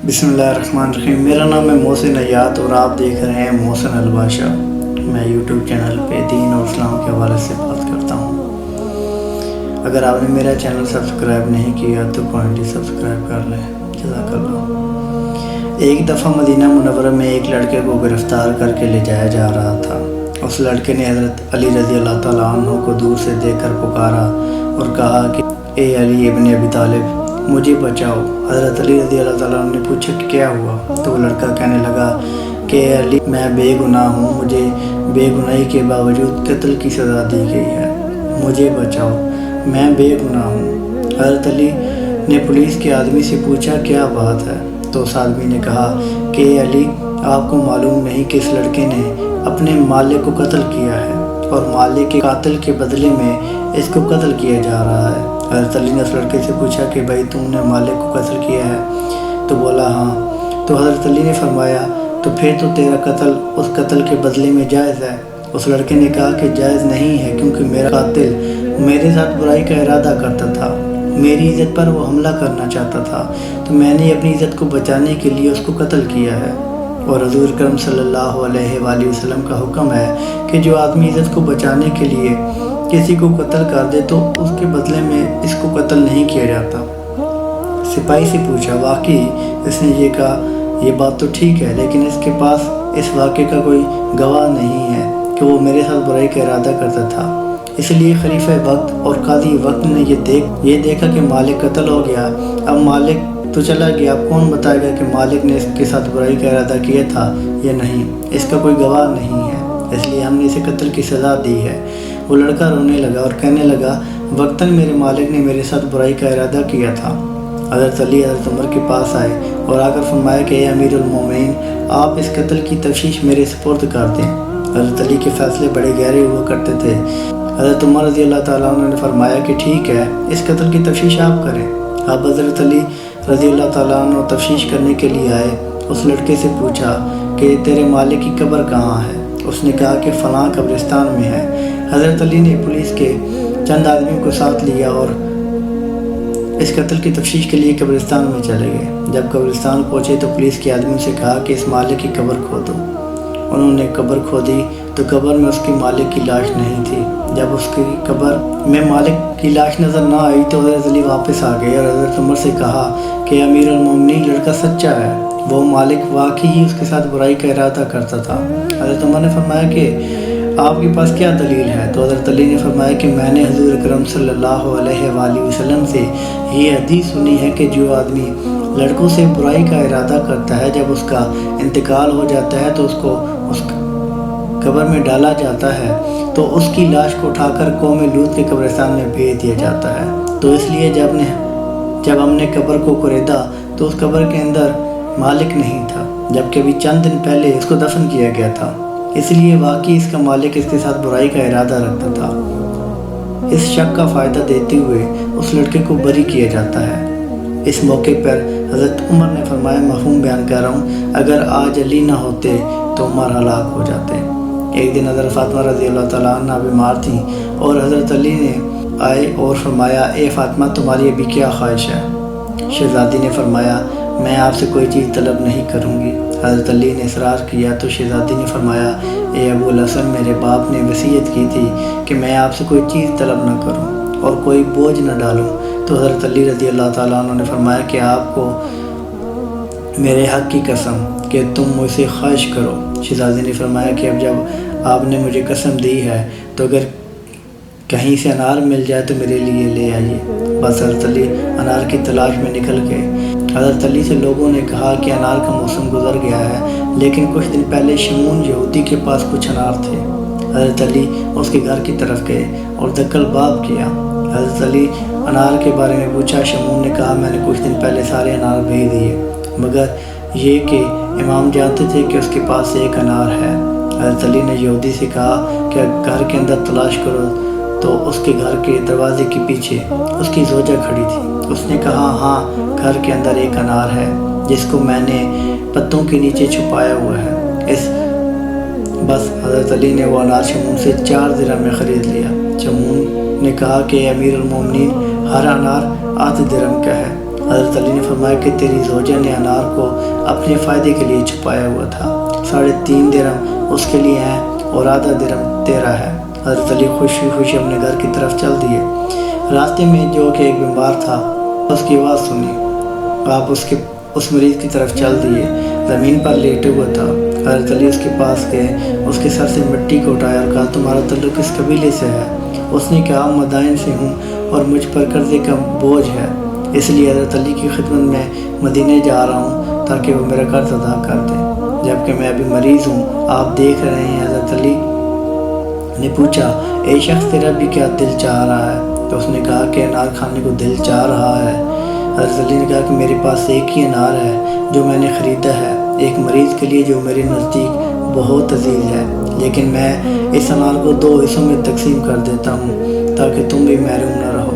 बिस्मिल्लाहिर्रहमानिर्रहीम। मेरा नाम है मोहसिन अयात और आप देख रहे हैं मोहसिन अलबाशा। मैं यूट्यूब चैनल पे दीन और इस्लाम के हवाले से बात करता हूँ। अगर आपने मेरा चैनल सब्सक्राइब नहीं किया तो काइंडली सब्सक्राइब कर लें, जज़ाकल्लाह। एक दफ़ा मदीना मुनव्वरा में एक लड़के को गिरफ़्तार करके ले जाया जा रहा था। उस लड़के ने हज़रत अली रज़ी अल्लाह तआला अन्हु को दूर से देखकर पुकारा और कहा कि ए अली इब्न अबी तालिब, मुझे बचाओ। हज़रत अली रज़ी अल्लाह तआला ने पूछा कि क्या हुआ, तो वो लड़का कहने लगा कि अली, मैं बेगुनाह हूँ, मुझे बेगुनाही के बावजूद कत्ल की सज़ा दी गई है, मुझे बचाओ, मैं बेगुनाह हूँ। हज़रत अली ने पुलिस के आदमी से पूछा क्या बात है, तो उस आदमी ने कहा कि अली, आपको मालूम नहीं कि इस लड़के ने अपने मालिक को कत्ल किया है और मालिक के कातिल के बदले में इसको कत्ल किया जा रहा है। हज़रत अली ने उस लड़के से पूछा कि भाई तुमने मालिक को कत्ल किया है, तो बोला हाँ। तो हज़रत अली ने फरमाया तो फिर तो तेरा कत्ल उस कत्ल के बदले में जायज़ है। उस लड़के ने कहा कि जायज़ नहीं है, क्योंकि मेरा कातिल मेरे साथ बुराई का इरादा करता था, मेरी इज़्ज़त पर वो हमला करना चाहता था, तो मैंने अपनी इज़्ज़त को बचाने के लिए उसको कत्ल किया है। और हुज़ूर अकरम सल्लल्लाहु अलैहि वसल्लम का हुक्म है कि जो आदमी इज़्ज़त को बचाने के लिए किसी को कत्ल कर दे तो उसके बदले में इसको कत्ल नहीं किया जाता। सिपाही से पूछा, वाकई इसने ये कहा, ये बात तो ठीक है, लेकिन इसके पास इस वाक़े का कोई गवाह नहीं है कि वो मेरे साथ बुराई का इरादा करता था। इसलिए खलीफा वक्त और काजी वक्त ने ये देखा कि मालिक कत्ल हो गया। अब मालिक तो चला गया, अब कौन बताएगा कि मालिक ने इसके साथ बुराई का इरादा किया था या नहीं, इसका कोई गवाह नहीं है, इसलिए हमने इसे कत्ल की सज़ा दी है। वो लड़का रोने लगा और कहने लगा, वक्तन मेरे मालिक ने मेरे साथ बुराई का इरादा किया था। हज़रत अली हज़रत उमर के पास आए और आकर फरमाया कि अमीरुल मोमिनीन, आप इस कत्ल की तफ्तीश मेरे सुपुर्द कर दें। हज़रत अली के फ़ैसले बड़े गहरे हुआ करते थे। हज़रत उमर रज़ी अल्लाह तआला अन्हु ने फरमाया कि ठीक है, इस कत्ल की तफ्तीश आप करें। अब हज़रत अली रज़ी अल्लाह तआला अन्हु तफ्तीश करने के लिए आए। उस लड़के से पूछा कि तेरे मालिक की कब्र कहाँ है। उसने कहा कि फ़लाँ कब्रिस्तान में है। हज़रत अली ने पुलिस के चंद आदमियों को साथ लिया और इस कत्ल की तफ्तीश के लिए कब्रिस्तान में चले गए। जब कब्रिस्तान पहुँचे तो पुलिस के आदमियों से कहा कि इस मालिक की कब्र खोदो। उन्होंने कब्र खोदी तो कब्र में उसकी मालिक की लाश नहीं थी। जब उसकी कब्र में मालिक की लाश नज़र ना आई तो हज़रत अली वापस आ गए और हज़रत उमर से कहा कि अमीरुल मोमिनीन, लड़का सच्चा है, वो मालिक वाकई ही उसके साथ बुराई का इरादा करता था। हज़रत उमर ने फरमाया कि आपके पास क्या दलील है। तो हज़रत अली ने फरमाया कि मैंने हुज़ूर अकरम सल्लल्लाहु अलैहि वसल्लम से ये हदीस सुनी है कि जो आदमी लड़कों से बुराई का इरादा करता है, जब उसका इंतकाल हो जाता है तो उसको उस कब्र में डाला जाता है, तो उसकी लाश को उठाकर कौम लूत के कब्रिस्तान में भेज दिया जाता है। तो इसलिए जब हमने कब्र को कुरेदा तो उस कब्र के अंदर मालिक नहीं था, जबकि अभी चंद दिन पहले इसको दफन किया गया था, इसलिए वाकई इसका मालिक इसके साथ बुराई का इरादा रखता था। इस शक का फ़ायदा देते हुए उस लड़के को बरी किया जाता है। इस मौके पर हज़रत उमर ने फरमाया, मफ़हूम बयान कर रहा हूँ, अगर आज अली ना होते तो उमर हलाक हो जाते। एक दिन हज़रत फ़ातिमा रज़ी अल्लाह तआला अन्हा बीमार थीं और हज़रत अली ने आए और फरमाया, ए फ़ातिमा, तुम्हारी अभी क्या ख्वाहिश है। शहज़ादी ने फरमाया, मैं आपसे कोई चीज़ तलब नहीं करूँगी। हज़रत अली ने इसरार किया तो शहज़ादी ने फरमाया, ए अबुल हसन, मेरे बाप ने वसीयत की थी कि मैं आपसे कोई चीज़ तलब न करूँ और कोई बोझ न डालूँ। तो हज़रत अली रज़ी अल्लाह तआला अन्हु ने फरमाया कि आपको मेरे हक़ की कसम कि तुम मुझसे ख्वाहिश करो। शहज़ादी ने फरमाया कि अब जब आपने मुझे कसम दी है तो अगर कहीं से अनार मिल जाए तो मेरे लिए ले आइए। बस हज़रत अली अनार की तलाश में निकल गए। हज़रत अली से लोगों ने कहा कि अनार का मौसम गुजर गया है, लेकिन कुछ दिन पहले शमून यहूदी के पास कुछ अनार थे। हज़रत अली उसके घर की तरफ गए और दक्कल बाब किया। हज़रत अली अनार के बारे में पूछा। शमून ने कहा, मैंने कुछ दिन पहले सारे अनार भेज दिए, मगर ये कि इमाम जानते थे कि उसके पास एक अनार है। हज़रत अली ने यहूदी से कहा कि घर के अंदर तलाश करो, तो उसके घर के दरवाजे के पीछे उसकी ज़ोजा खड़ी थी। उसने कहा, हाँ, घर के अंदर एक अनार है जिसको मैंने पत्तों के नीचे छुपाया हुआ है। बस हज़रत अली ने वो अनार शमून से 4 दिरहम में ख़रीद लिया। शमून ने कहा कि अमीरुल मोमिनीन, हर अनार 8 दिरहम का है حضرت علی نے فرمایا کہ تیری زوجہ نے انار کو اپنے فائدے کے لیے چھپایا ہوا تھا، 3.5 درہم اس کے لیے ہیں اور آدھا درہم تیرا ہے۔ حضرت علی خوشی خوشی اپنے گھر کی طرف چل دیے۔ راستے میں جو کہ ایک بیمار تھا اس کی آواز سنی، آپ اس مریض کی طرف چل دیے، زمین پر لیٹے ہوا تھا۔ حضرت علی اس کے پاس گئے، اس کے سر سے مٹی کو اٹھایا اور کہا تمہارا تعلق کس قبیلے سے ہے؟ اس نے کہا مدائن سے ہوں اور مجھ پر قرضے کا بوجھ ہے، اس لیے حضرت علی کی خدمت میں مدینے جا رہا ہوں تاکہ وہ میرا قرض ادا کر دیں، جبکہ میں ابھی مریض ہوں، آپ دیکھ رہے ہیں۔ حضرت علی نے پوچھا اے شخص تیرا بھی کیا دل چاہ رہا ہے؟ تو اس نے کہا کہ انار کھانے کو دل چاہ رہا ہے۔ حضرت علی نے کہا کہ میرے پاس ایک ہی انار ہے جو میں نے خریدا ہے ایک مریض کے لیے جو میرے نزدیک بہت عزیز ہے، لیکن میں اس انار کو 2 حصوں میں تقسیم کر دیتا ہوں تاکہ تم بھی محروم نہ رہو۔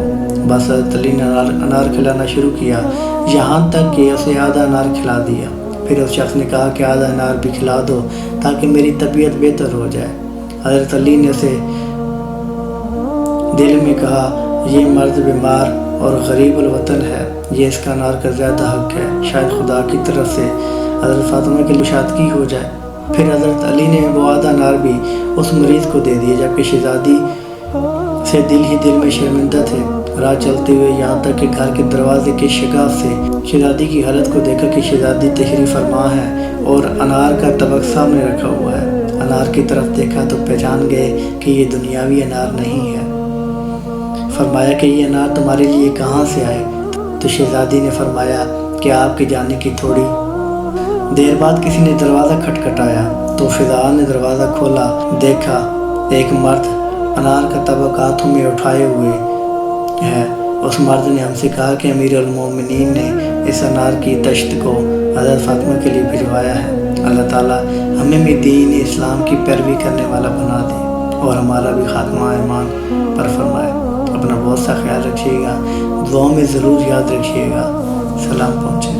بس حضرت علی نے انار کھلانا شروع کیا یہاں تک کہ اسے آدھا انار کھلا دیا۔ پھر اس شخص نے کہا کہ آدھا انار بھی کھلا دو تاکہ میری طبیعت بہتر ہو جائے۔ حضرت علی نے اسے دل میں کہا یہ مرد بیمار اور غریب الوطن ہے، یہ اس کا انار کا زیادہ حق ہے، شاید خدا کی طرف سے حضرت فاطمہ کے لیے شادی ہو جائے۔ پھر حضرت علی نے وہ آدھا انار بھی اس مریض کو دے دیا، جبکہ شہزادی سے دل ہی دل میں شرمندہ تھے۔ راہ چلتے ہوئے یہاں تک کہ گھر کے دروازے کے شگاف سے شہزادی کی حالت کو دیکھا کہ شہزادی تشریف فرما ہے اور انار کا طبق سامنے رکھا ہوا ہے۔ انار کی طرف دیکھا تو پہچان گئے کہ یہ دنیاوی انار نہیں ہے۔ فرمایا کہ یہ انار تمہارے لیے کہاں سے آئے؟ تو شہزادی نے فرمایا کہ آپ کے جانے کی تھوڑی دیر بعد کسی نے دروازہ کھٹکھٹایا تو فضا نے دروازہ کھولا، دیکھا ایک مرد انار کا طبق ہاتھوں میں اٹھائے ہوئے ہے۔ اس مرد نے ہم سے کہا کہ امیر المومنین نے اس انار کی تشت کو حضرت فاطمہ کے لیے بھجوایا ہے۔ اللہ تعالیٰ ہمیں بھی دین اسلام کی پیروی کرنے والا بنا دے اور ہمارا بھی خاتمہ ایمان پر فرمائے۔ اپنا بہت سا خیال رکھیے گا، دعاؤں میں ضرور یاد رکھیے گا۔ سلام پہنچے۔